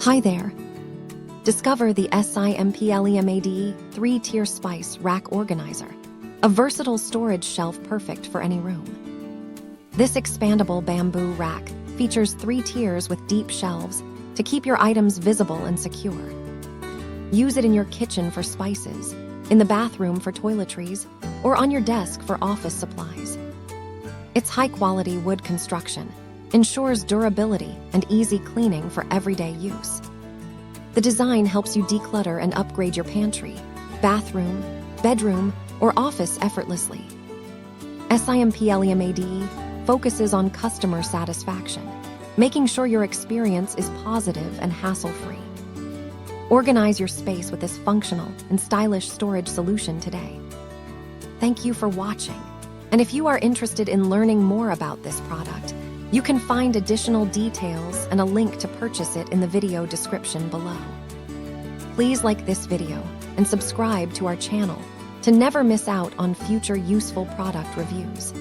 Hi there. Discover the SimpleMade 3-tier spice rack organizer, a versatile storage shelf perfect for any room. This expandable bamboo rack features 3 tiers with deep shelves to keep your items visible and secure. Use it in your kitchen for spices, in the bathroom for toiletries, or on your desk for office supplies. Its high-quality wood construction ensures durability and easy cleaning for everyday use. The design helps you declutter and upgrade your pantry, bathroom, bedroom, or office effortlessly. SimpleMade focuses on customer satisfaction, making sure your experience is positive and hassle-free. Organize your space with this functional and stylish storage solution today. Thank you for watching, and if you are interested in learning more about this product, you can find additional details and a link to purchase it in the video description below. Please like this video and subscribe to our channel to never miss out on future useful product reviews.